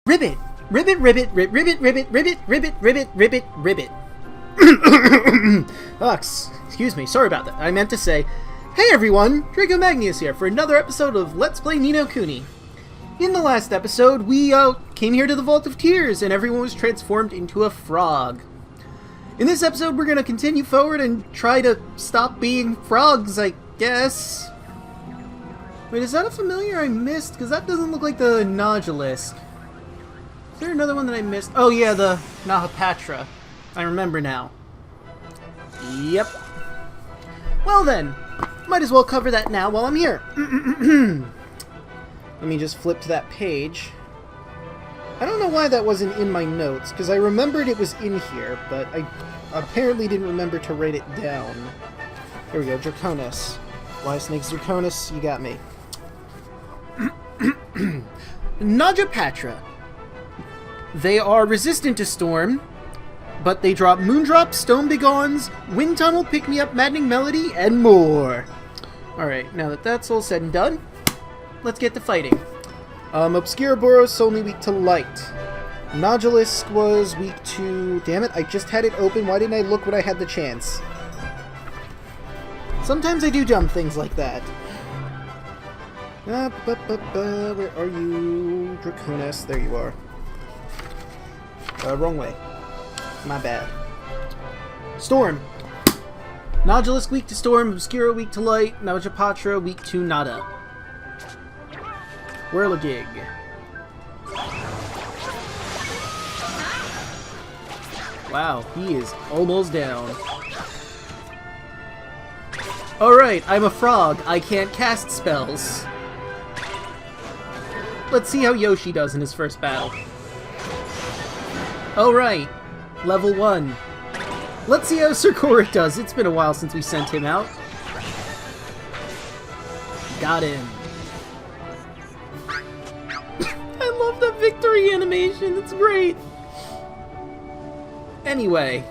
Ribbit! Ribbit, ribbit, ribbit, ribbit, ribbit, ribbit, ribbit, ribbit, ribbit. Excuse me, sorry about that. I meant to say, hey everyone, Draco Magnius here for another episode of Let's Play Ni no Kuni. In the last episode, we came here to the Vault of Tears and everyone was transformed into a frog. In this episode, we're going to continue forward and try to stop being frogs, I guess. Wait, is that a familiar I missed? Because that doesn't look like the Nodulus. Is there another one that I missed? Oh yeah, the Nahapatra. I remember now. Yep. Well then, might as well cover that now while I'm here. Let me just flip to that page. I don't know why that wasn't in my notes, because I remembered it was in here, but I apparently didn't remember to write it down. Here we go, Draconis. Why Snakes Draconis? You got me. Nahapatra. They are resistant to storm, but they drop Moondrop, Stone Begons, Wind Tunnel, Pick Me Up, Maddening Melody, and more. Alright, now that that's all said and done, let's get to fighting. Obscuraboros only weak to light. Nodulus was weak to... Damn it, I just had it open. Why didn't I look when I had the chance? Sometimes I do dumb things like that. Where are you? Draconis, there you are. Wrong way. My bad. Storm. Nodulus weak to storm, Obscura weak to light, Nahapatra weak to nada. Whirligig. Wow, he is almost down. Alright, I'm a frog. I can't cast spells. Let's see how Yoshi does in his first battle. Alright, level 1. Let's see how Sakura does. It's been a while since we sent him out. Got him. I love the victory animation. It's great. Anyway.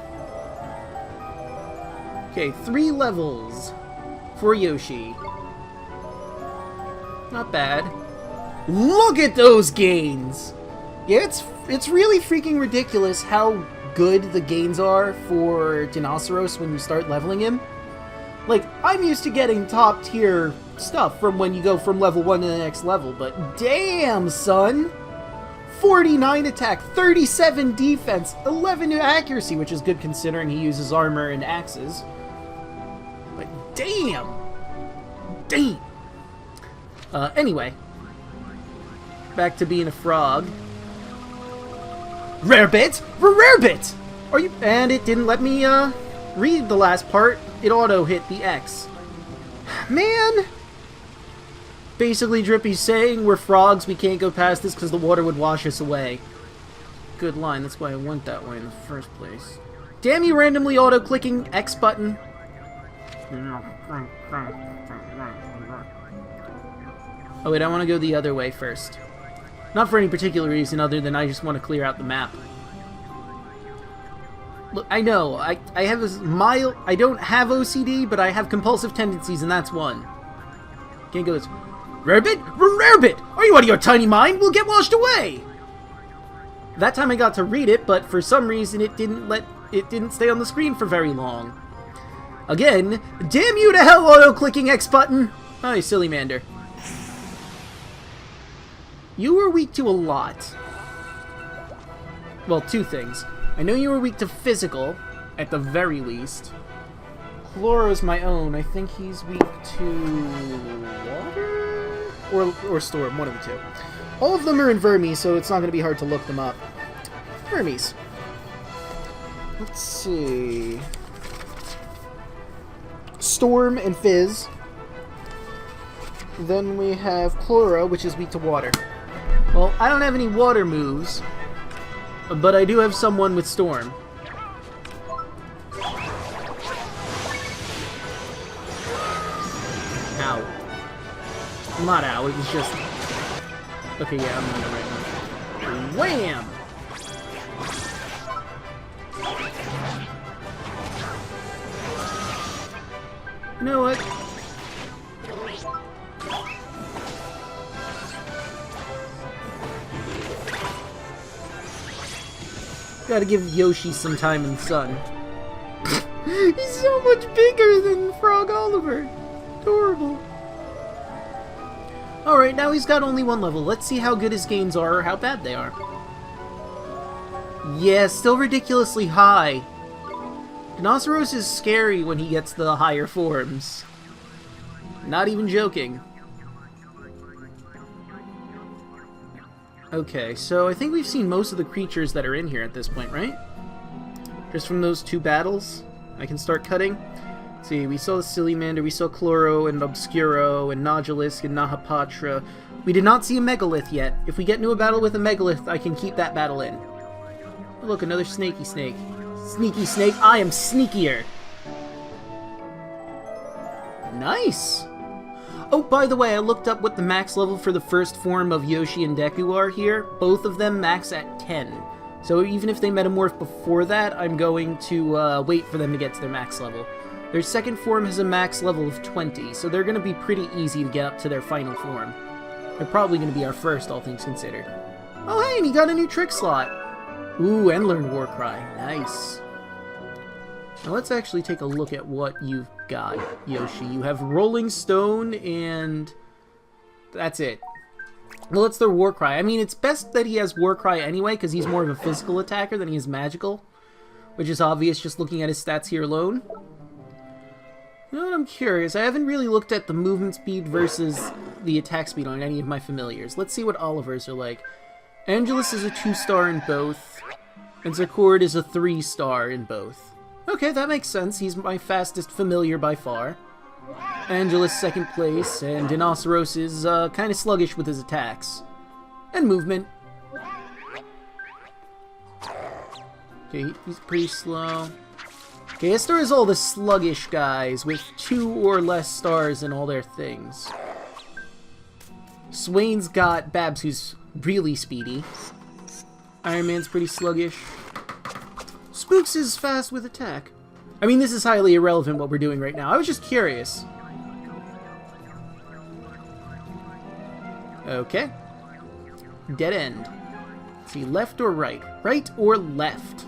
Okay, 3 levels for Yoshi. Not bad. Look at those gains! Yeah, it's really freaking ridiculous how good the gains are for Dinoceros when you start leveling him. Like, I'm used to getting top tier stuff from when you go from level 1 to the next level, but damn, son! 49 attack, 37 defense, 11 accuracy, which is good considering he uses armor and axes. But damn! Damn! Anyway. Back to being a frog. Rarebit! Rarebit! Are you? And it didn't let me, read the last part. It auto-hit the X. Man! Basically, Drippy's saying we're frogs, we can't go past this because the water would wash us away. Good line, that's why I went that way in the first place. Damn you, randomly auto-clicking X button. Oh wait, I want to go the other way first. Not for any particular reason other than I just want to clear out the map. Look, I know, I have a mild... I don't have OCD, but I have compulsive tendencies, and that's one. Can't go this... Rarebit? Rarebit! Are you out of your tiny mind? We'll get washed away! That time I got to read it, but for some reason it didn't stay on the screen for very long. Again, damn you to hell, auto-clicking X button! Oh, you silly mander. You were weak to a lot. Well, 2 things. I know you were weak to physical, at the very least. Chloro's my own. I think he's weak to water? Or storm, one of the 2. All of them are in Vermes, so it's not going to be hard to look them up. Vermes. Let's see. Storm and Fizz. Then we have Chloro, which is weak to water. Well, I don't have any water moves, but I do have someone with Storm. Ow. Not ow, it was just... Okay, yeah, I'm gonna right now. Wham! You know what? Gotta give Yoshi some time in the sun. He's so much bigger than Frog Oliver. Adorable. Alright, now he's got only one level. Let's see how good his gains are or how bad they are. Yeah, still ridiculously high. Dinosaurus is scary when he gets the higher forms. Not even joking. Okay, so I think we've seen most of the creatures that are in here at this point, right? Just from those 2 battles, I can start cutting. Let's see, we saw the Sillymander, we saw Chloro and Obscuro and Nodulus and Nahapatra. We did not see a Megalith yet. If we get into a battle with a Megalith, I can keep that battle in. Oh, look, another snaky snake. Sneaky snake, I am sneakier! Nice! Oh, by the way, I looked up what the max level for the first form of Yoshi and Deku are here. Both of them max at 10. So even if they metamorph before that, I'm going to wait for them to get to their max level. Their second form has a max level of 20, so they're going to be pretty easy to get up to their final form. They're probably going to be our first, all things considered. Oh hey, and he got a new trick slot! Ooh, and learned Warcry. Nice. Now let's actually take a look at what you've got, Yoshi. You have Rolling Stone, and that's it. Well, it's their Warcry. I mean, it's best that he has Warcry anyway, because he's more of a physical attacker than he is magical. Which is obvious just looking at his stats here alone. You know what, I'm curious. I haven't really looked at the movement speed versus the attack speed on any of my familiars. Let's see what Oliver's are like. Angelus is a 2-star in both, and Zercord is a 3-star in both. Okay, that makes sense. He's my fastest familiar by far. Angelus second place, and Dinosaurus is kind of sluggish with his attacks. And movement. Okay, he's pretty slow. Okay, Istar is all the sluggish guys with 2 or less stars in all their things. Swain's got Babs, who's really speedy. Iron Man's pretty sluggish. Spooks is fast with attack. I mean, this is highly irrelevant what we're doing right now. I was just curious. Okay. Dead end. Let's see, left or right? Right or left?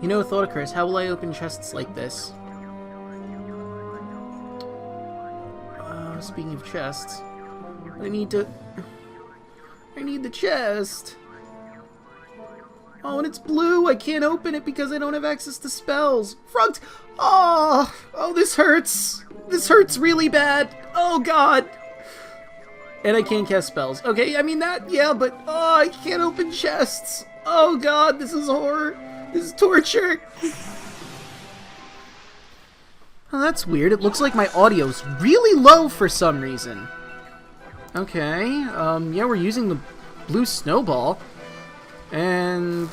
You know, a thought occurs. How will I open chests like this? Speaking of chests, I need the chest. Oh, and it's blue. I can't open it because I don't have access to spells. Front. Oh, this hurts. This hurts really bad. Oh, God. And I can't cast spells. Okay, I mean that, yeah, but I can't open chests. Oh, God, this is horror. This is torture. Oh, that's weird. It looks like my audio's really low for some reason. Okay, yeah, we're using the blue snowball. And,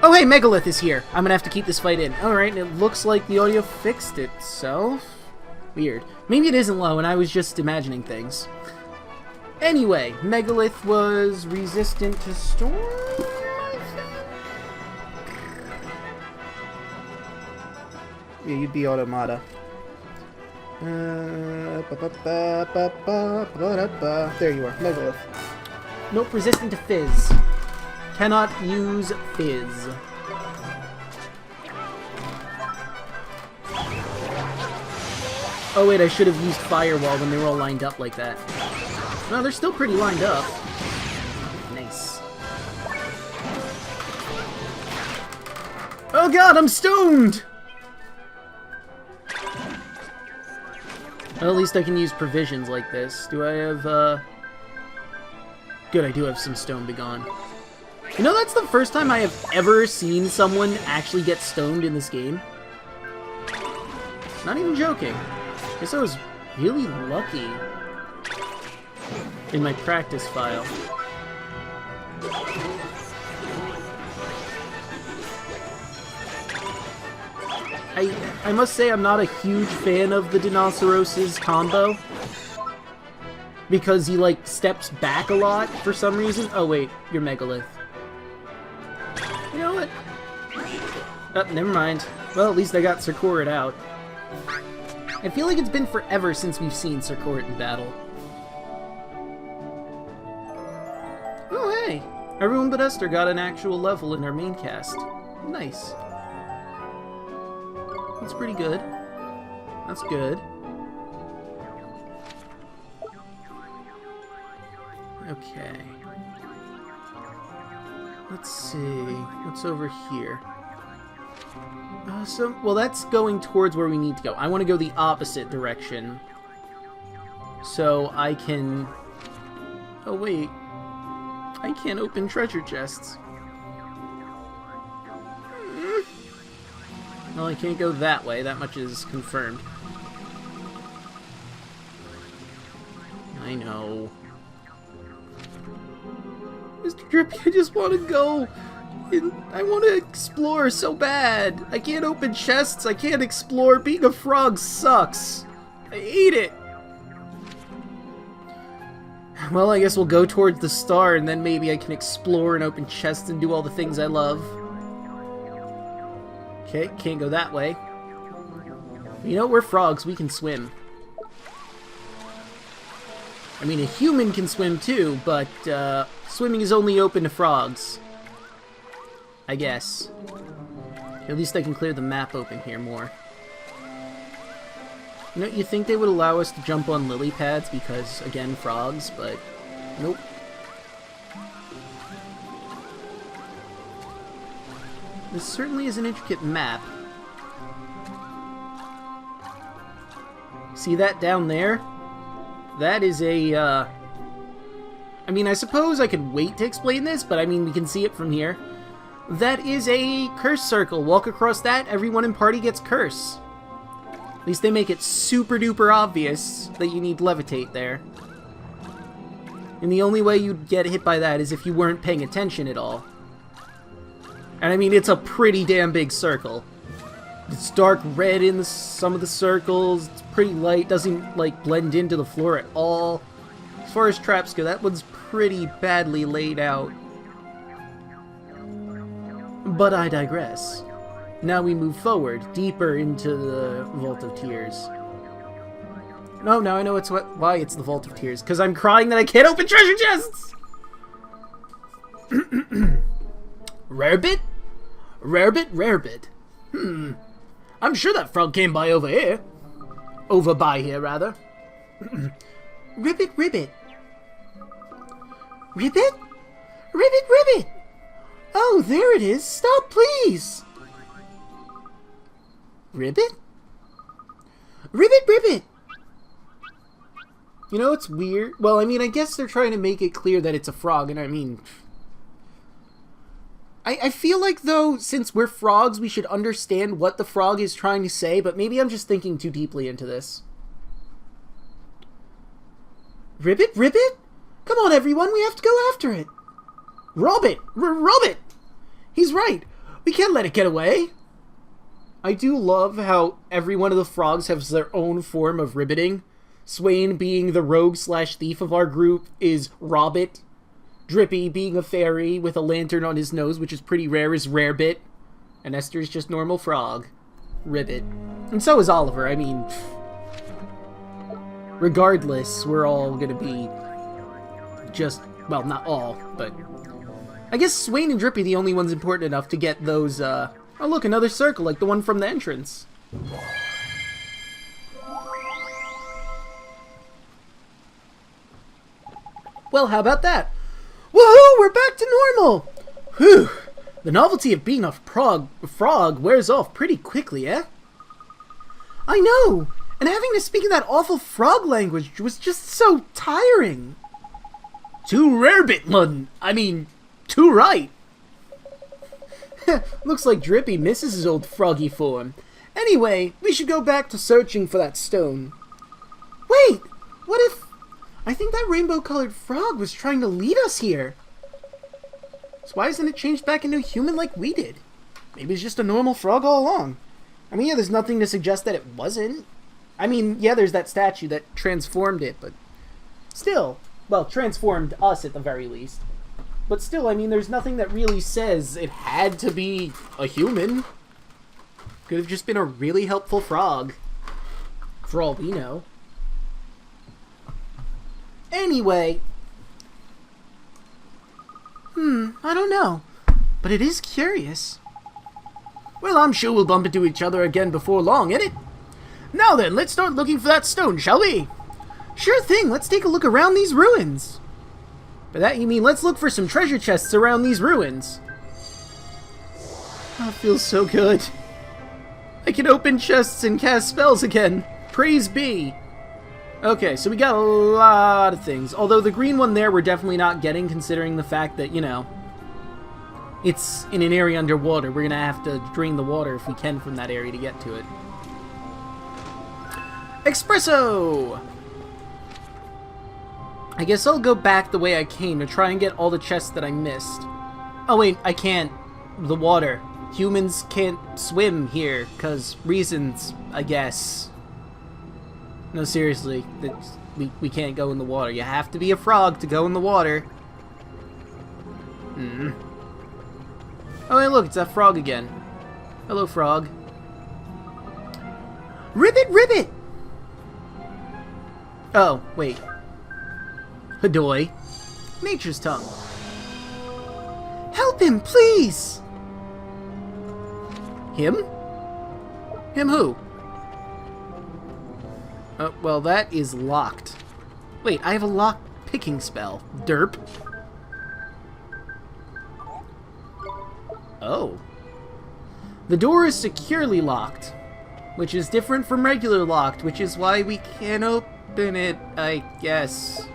Oh, hey, Megalith is here. I'm gonna have to keep this fight in. Alright, and it looks like the audio fixed itself. Weird. Maybe it isn't low and I was just imagining things. Anyway, Megalith was resistant to storm, I think? Yeah, you'd be Automata. There you are, Megalith. Nope, resistant to Fizz. Cannot use Fizz. Oh wait, I should have used Firewall when they were all lined up like that. No, they're still pretty lined up. Nice. Oh god, I'm stoned! Well, at least I can use provisions like this. Do I have, Good, I do have some Stone Begone. You know, that's the first time I have ever seen someone actually get stoned in this game. Not even joking. Guess I was really lucky in my practice file. I must say I'm not a huge fan of the Dinosaurus' combo. Because he, like, steps back a lot for some reason. Oh, wait. You're Megalith. You know what? Oh, never mind. Well, at least I got Zercord out. I feel like it's been forever since we've seen Sir Court in battle. Oh, hey! Everyone but Esther got an actual level in our main cast. Nice. That's pretty good. That's good. Okay. Let's see. What's over here? Well, that's going towards where we need to go. I want to go the opposite direction. So I can... Oh, wait. I can't open treasure chests. Well, I can't go that way. That much is confirmed. I know. Mr. Drippy, I just want to go. I want to explore so bad. I can't open chests. I can't explore. Being a frog sucks. I hate it. Well, I guess we'll go towards the star, and then maybe I can explore and open chests and do all the things I love. Okay, can't go that way. You know, we're frogs. We can swim. I mean, a human can swim too, but swimming is only open to frogs. I guess. At least I can clear the map open here more. You know, you think they would allow us to jump on lily pads because, again, frogs, but nope. This certainly is an intricate map. See that down there? That is a, I mean, I suppose I could wait to explain this, but I mean, we can see it from here. That is a curse circle. Walk across that, everyone in party gets curse. At least they make it super duper obvious that you need levitate there. And the only way you'd get hit by that is if you weren't paying attention at all. And I mean, it's a pretty damn big circle. It's dark red in some of the circles, it's pretty light, doesn't like blend into the floor at all. As far as traps go, that one's pretty badly laid out. But I digress. Now we move forward, deeper into the Vault of Tears. No, now I know why it's the Vault of Tears, because I'm crying that I can't open treasure chests! Rarebit? Rarebit, rarebit. I'm sure that frog came by over here. Over by here, rather. Ribbit, ribbit. Ribbit? Ribbit, ribbit! Oh, there it is. Stop, please! Ribbit? Ribbit, ribbit! You know, it's weird. Well, I mean, I guess they're trying to make it clear that it's a frog, and I mean... I feel like, though, since we're frogs, we should understand what the frog is trying to say, but maybe I'm just thinking too deeply into this. Ribbit? Ribbit? Come on, everyone, we have to go after it. Rob it! Rob it! He's right. We can't let it get away. I do love how every one of the frogs has their own form of ribbiting. Swain, being the rogue/thief of our group, is Robbit. Drippy, being a fairy with a lantern on his nose, which is pretty rare, is Rarebit. And Esther's just normal frog. Ribbit. And so is Oliver. I mean, regardless, we're all gonna be just, well, not all, but I guess Swain and Drippy the only ones important enough to get those, oh look, another circle like the one from the entrance. Well, how about that? Woohoo! We're back to normal! Whew! The novelty of being a frog wears off pretty quickly, eh? I know! And having to speak in that awful frog language was just so tiring! Too rarebit, Lun! I mean, too right! Looks like Drippy misses his old froggy form. Anyway, we should go back to searching for that stone. Wait! What if... I think that rainbow-colored frog was trying to lead us here. So why isn't it changed back into a human like we did? Maybe it's just a normal frog all along. I mean, yeah, there's nothing to suggest that it wasn't. I mean, yeah, there's that statue that transformed it, but still. Well, transformed us at the very least. But still, I mean, there's nothing that really says it had to be a human. Could have just been a really helpful frog. For all we know. Anyway. I don't know. But it is curious. Well, I'm sure we'll bump into each other again before long, innit? Now then, let's start looking for that stone, shall we? Sure thing, let's take a look around these ruins. By that you mean let's look for some treasure chests around these ruins. Oh, it feels so good. I can open chests and cast spells again. Praise be. Okay, so we got a lot of things. Although the green one there we're definitely not getting, considering the fact that, you know, it's in an area underwater. We're going to have to drain the water if we can from that area to get to it. Espresso! I guess I'll go back the way I came to try and get all the chests that I missed. Oh wait, I can't. The water. Humans can't swim here, because reasons, I guess. No, seriously. We can't go in the water. You have to be a frog to go in the water. Oh, hey, look, it's that frog again. Hello, frog. Ribbit, ribbit! Oh, wait. Hadoy. Nature's tongue. Help him, please! Him? Him who? Well, that is locked. Wait, I have a lock picking spell. Derp. Oh. The door is securely locked, which is different from regular locked, which is why we can't open it, I guess.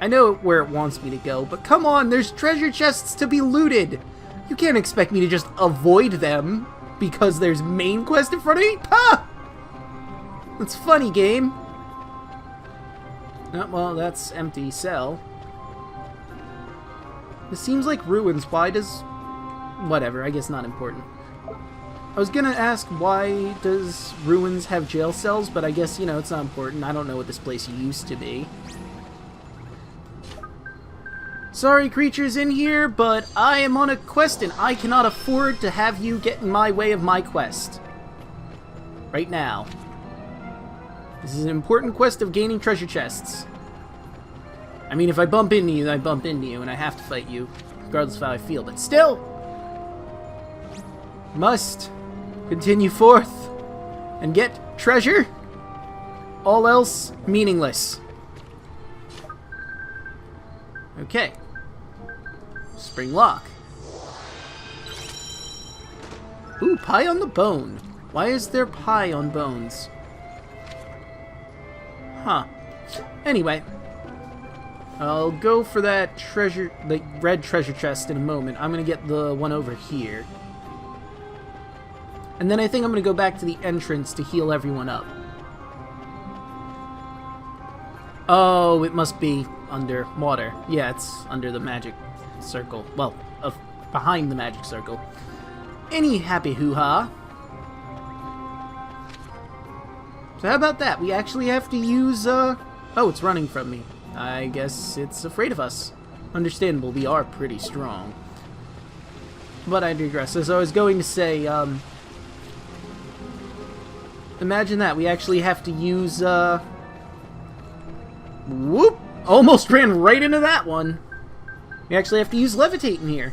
I know where it wants me to go, but come on, there's treasure chests to be looted! You can't expect me to just avoid them because there's main quest in front of me? Ha! That's funny, game. Oh, well, that's empty cell. This seems like ruins. Why does... Whatever, I guess not important. I was gonna ask why does ruins have jail cells, but I guess, you know, it's not important. I don't know what this place used to be. Sorry, creatures in here, but I am on a quest and I cannot afford to have you get in my way of my quest. Right now. This is an important quest of gaining treasure chests. I mean, if I bump into you, I bump into you, and I have to fight you, regardless of how I feel. But still, must continue forth and get treasure. All else, meaningless. Okay. Spring lock. Ooh, pie on the bone. Why is there pie on bones? Huh. Anyway. I'll go for that treasure, the red treasure chest in a moment. I'm gonna get the one over here. And then I think I'm gonna go back to the entrance to heal everyone up. Oh, it must be under water. Yeah, it's under the magic circle. Well, behind the magic circle. Any happy hoo-ha. So how about that? We actually have to use, Oh, it's running from me. I guess it's afraid of us. Understandable, we are pretty strong. But I digress. As I was going to say, imagine that. We actually have to use, Whoop! Almost ran right into that one. We actually have to use levitate in here.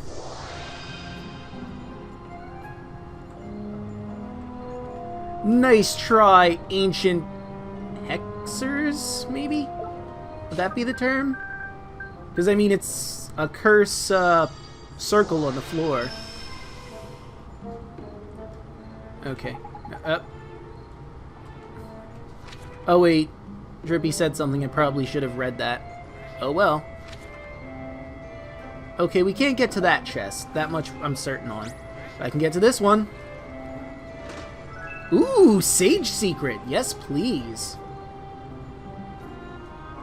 Nice try, ancient hexers, maybe? Would that be the term? Because, I mean, it's a curse circle on the floor. Okay. Oh, wait. Drippy said something. I probably should have read that. Oh, well. Okay, we can't get to that chest. That much I'm certain on. But I can get to this one. Ooh, Sage Secret. Yes, please.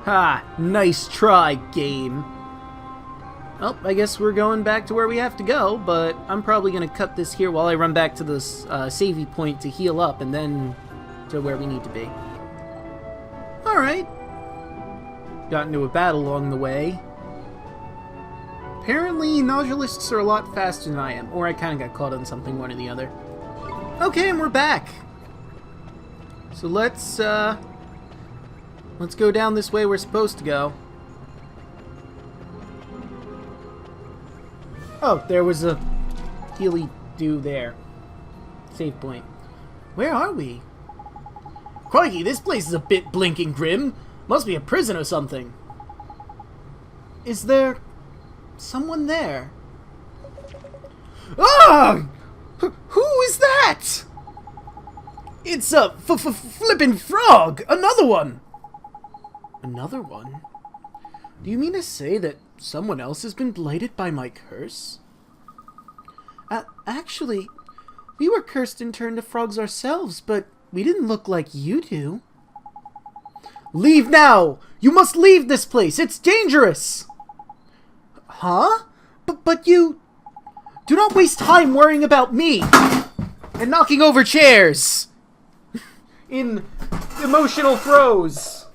Ha! Nice try, game. Well, I guess we're going back to where we have to go, but I'm probably going to cut this here while I run back to this savey point to heal up, and then to where we need to be. Alright. Got into a battle along the way. Apparently, Nausulists are a lot faster than I am, or I kind of got caught on something, one or the other. Okay, and we're back. So let's go down this way we're supposed to go. Oh, there was a healy-do there. Save point. Where are we? Crikey, this place is a bit blinking grim. Must be a prison or something. Is there someone there? Ah! Who is that? It's a flippin' frog! Another one! Another one? Do you mean to say that someone else has been blighted by my curse? Actually, we were cursed and turned to frogs ourselves, but we didn't look like you do. Leave now! You must leave this place! It's dangerous! Huh? But you... Do not waste time worrying about me! And knocking over chairs! In emotional throes!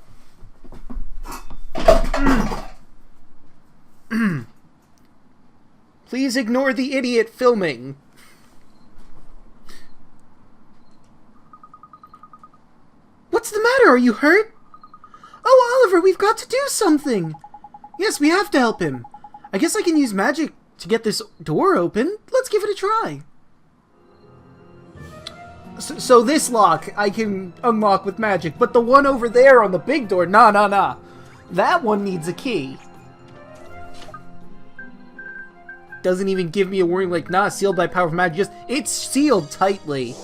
Please ignore the idiot filming. What's the matter? Are you hurt? Oh, Oliver, we've got to do something! Yes, we have to help him. I guess I can use magic to get this door open. Let's give it a try. So this lock I can unlock with magic, but the one over there on the big door, nah. That one needs a key. Doesn't even give me a warning like, nah, sealed by power of magic. Just, it's sealed tightly.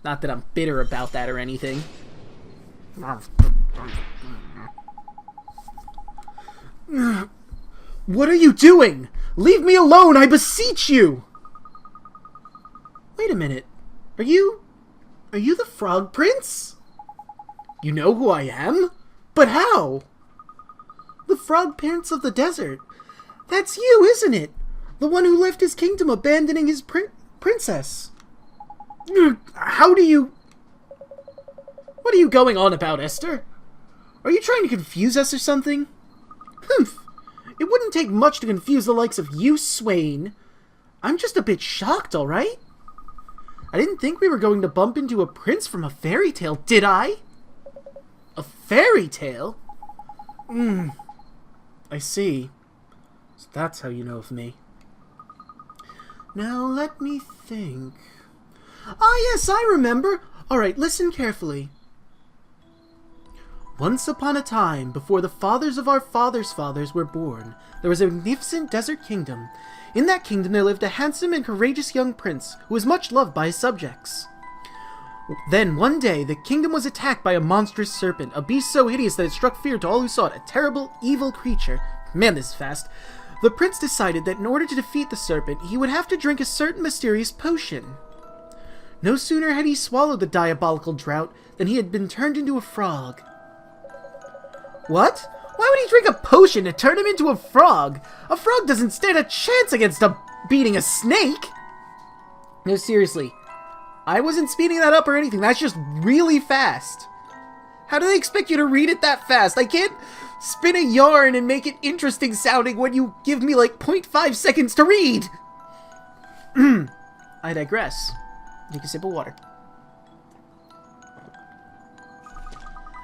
Not that I'm bitter about that or anything. What are you doing? Leave me alone, I beseech you! Wait a minute. Are you the Frog Prince? You know who I am? But how? The Frog Prince of the Desert. That's you, isn't it? The one who left his kingdom abandoning his princess. How do you... What are you going on about, Esther? Are you trying to confuse us or something? Humph. It wouldn't take much to confuse the likes of you, Swain. I'm just a bit shocked, alright? I didn't think we were going to bump into a prince from a fairy tale, did I? A fairy tale? I see. So that's how you know of me. Now let me think. Ah, yes, I remember. Alright, listen carefully. Once upon a time, before the fathers of our fathers' fathers were born, there was a magnificent desert kingdom. In that kingdom there lived a handsome and courageous young prince who was much loved by his subjects. Then, one day, the kingdom was attacked by a monstrous serpent, a beast so hideous that it struck fear to all who saw it, a terrible, evil creature. Man, this is fast. The prince decided that in order to defeat the serpent, he would have to drink a certain mysterious potion. No sooner had he swallowed the diabolical draught than he had been turned into a frog. What? Why would he drink a potion to turn him into a frog? A frog doesn't stand a chance against beating a snake! No, seriously. I wasn't speeding that up or anything. That's just really fast. How do they expect you to read it that fast? I can't spin a yarn and make it interesting sounding when you give me like 0.5 seconds to read! I digress. Take a sip of water.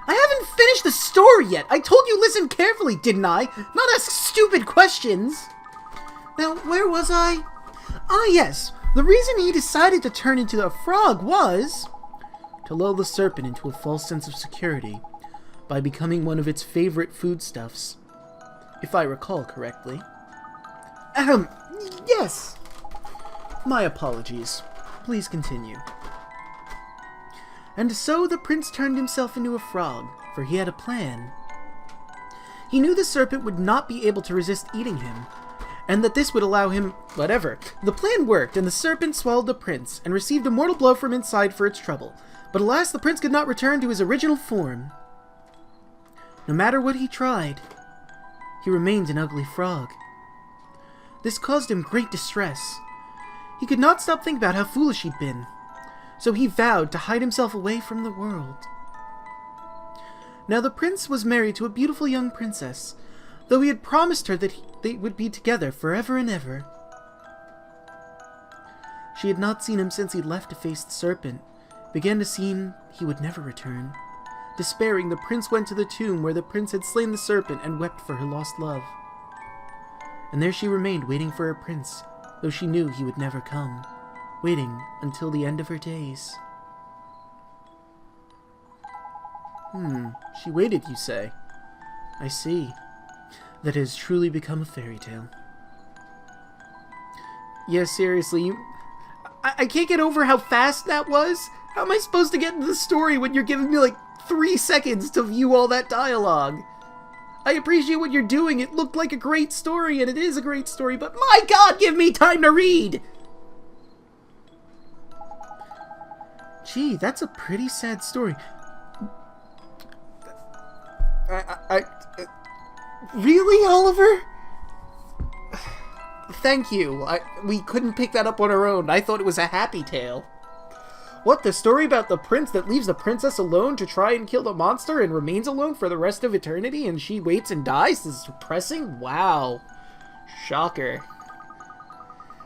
I haven't finished the story yet! I told you listen carefully, didn't I? Not ask stupid questions! Now, where was I? Ah, yes. The reason he decided to turn into a frog was to lull the serpent into a false sense of security by becoming one of its favorite foodstuffs. If I recall correctly. Yes. My apologies. Please continue. And so the prince turned himself into a frog, for he had a plan. He knew the serpent would not be able to resist eating him, and that this would allow him whatever. The plan worked, and the serpent swallowed the prince, and received a mortal blow from inside for its trouble. But alas, the prince could not return to his original form. No matter what he tried, he remained an ugly frog. This caused him great distress. He could not stop thinking about how foolish he'd been. So he vowed to hide himself away from the world. Now the prince was married to a beautiful young princess, though he had promised her that they would be together forever and ever. She had not seen him since he'd left to face the serpent. It began to seem he would never return. Despairing, the prince went to the tomb where the prince had slain the serpent and wept for her lost love. And there she remained, waiting for her prince, though she knew he would never come, waiting until the end of her days. She waited, you say? I see. That has truly become a fairy tale. Yeah, seriously, I can't get over how fast that was. How am I supposed to get into the story when you're giving me like 3 seconds to view all that dialogue? I appreciate what you're doing. It looked like a great story, and it is a great story, but my god, give me time to read! Gee, that's a pretty sad story. Really, Oliver? Thank you. We couldn't pick that up on our own. I thought it was a happy tale. What, the story about the prince that leaves the princess alone to try and kill the monster and remains alone for the rest of eternity and she waits and dies? This is depressing? Wow. Shocker.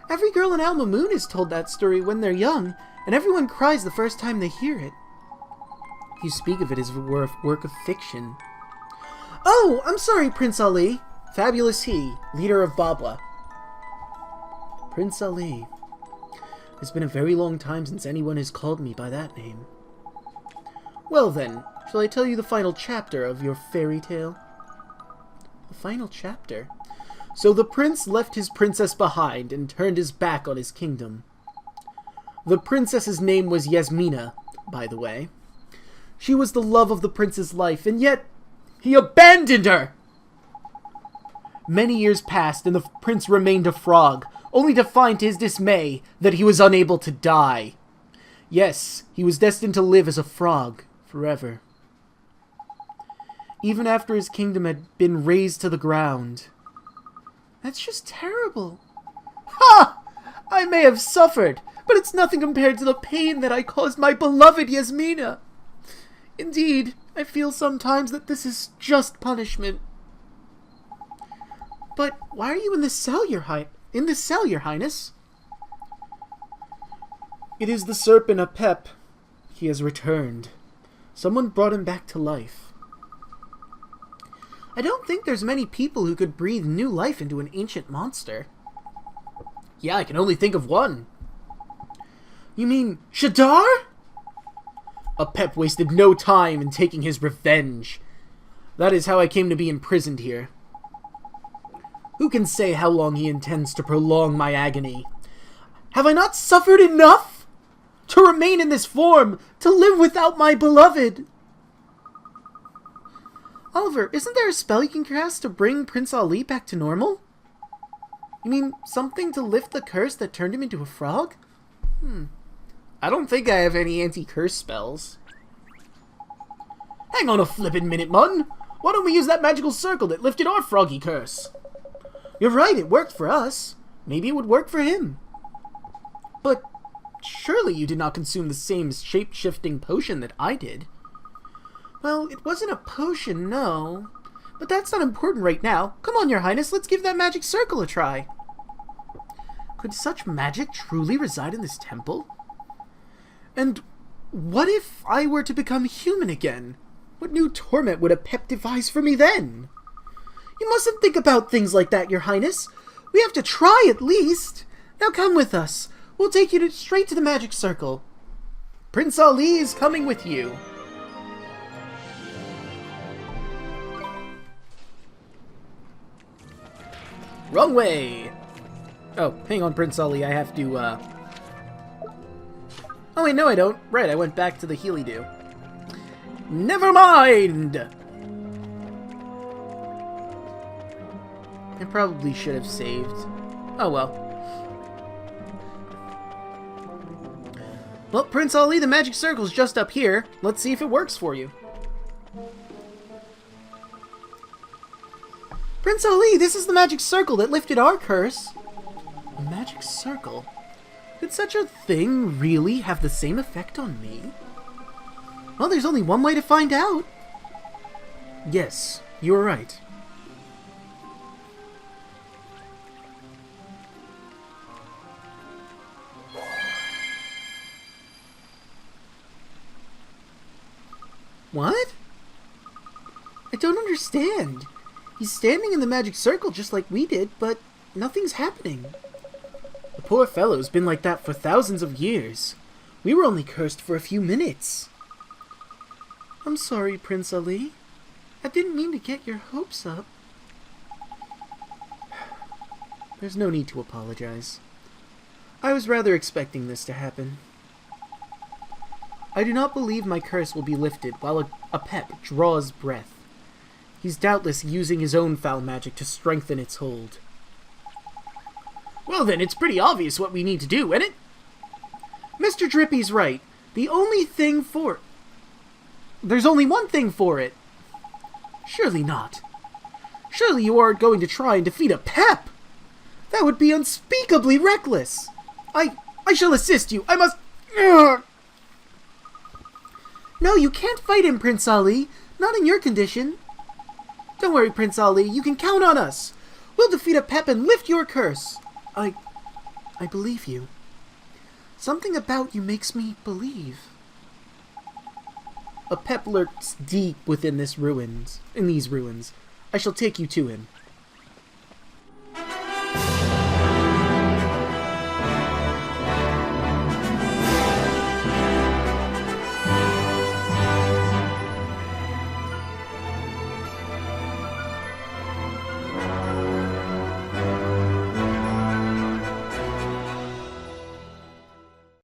Every girl in Alma Moon is told that story when they're young, and everyone cries the first time they hear it. You speak of it as a work of fiction. Oh, I'm sorry, Prince Ali. Fabulous he, leader of Babla. Prince Ali. It's been a very long time since anyone has called me by that name. Well then, shall I tell you the final chapter of your fairy tale? The final chapter? So the prince left his princess behind and turned his back on his kingdom. The princess's name was Yasmina, by the way. She was the love of the prince's life, and yet he abandoned her! Many years passed, and the prince remained a frog, only to find to his dismay that he was unable to die. Yes, he was destined to live as a frog forever. Even after his kingdom had been razed to the ground. That's just terrible. Ha! I may have suffered, but it's nothing compared to the pain that I caused my beloved Yasmina. Indeed, I feel sometimes that this is just punishment. But why are you in this cell, Your Highness? It is the serpent Apep. He has returned. Someone brought him back to life. I don't think there's many people who could breathe new life into an ancient monster. Yeah, I can only think of one. You mean Shadar? Apep wasted no time in taking his revenge. That is how I came to be imprisoned here. Who can say how long he intends to prolong my agony? Have I not suffered enough? To remain in this form, to live without my beloved. Oliver, isn't there a spell you can cast to bring Prince Ali back to normal? You mean something to lift the curse that turned him into a frog? I don't think I have any anti-curse spells. Hang on a flippin' minute, Mun. Why don't we use that magical circle that lifted our froggy curse? You're right, it worked for us. Maybe it would work for him. But surely you did not consume the same shape-shifting potion that I did. Well, it wasn't a potion, no. But that's not important right now. Come on, Your Highness, let's give that magic circle a try. Could such magic truly reside in this temple? And what if I were to become human again? What new torment would Apep devise for me then? You mustn't think about things like that, Your Highness. We have to try at least. Now come with us. We'll take you straight to the magic circle. Prince Ali is coming with you. Wrong way! Oh, hang on, Prince Ali. I have to, Oh, wait, no, I don't. Right, I went back to the Healy-Doo. Never mind! I probably should have saved. Oh, well. Well, Prince Ali, the magic circle's just up here. Let's see if it works for you. Prince Ali, this is the magic circle that lifted our curse. A magic circle? Did such a thing really have the same effect on me? Well, there's only one way to find out. Yes, you were right. What? I don't understand. He's standing in the magic circle just like we did, but nothing's happening. The poor fellow's been like that for thousands of years. We were only cursed for a few minutes. I'm sorry, Prince Ali. I didn't mean to get your hopes up. There's no need to apologize. I was rather expecting this to happen. I do not believe my curse will be lifted while a Pep draws breath. He's doubtless using his own foul magic to strengthen its hold. Well then, it's pretty obvious what we need to do, isn't it? Mr. Drippy's right. There's only one thing for it. Surely not. Surely you aren't going to try and defeat a Pep! That would be unspeakably reckless! I shall assist you! I must... Ugh. No, you can't fight him, Prince Ali. Not in your condition. Don't worry, Prince Ali. You can count on us. We'll defeat a Pep and lift your curse. I believe you. Something about you makes me believe. A Pep lurks deep within these ruins. I shall take you to him.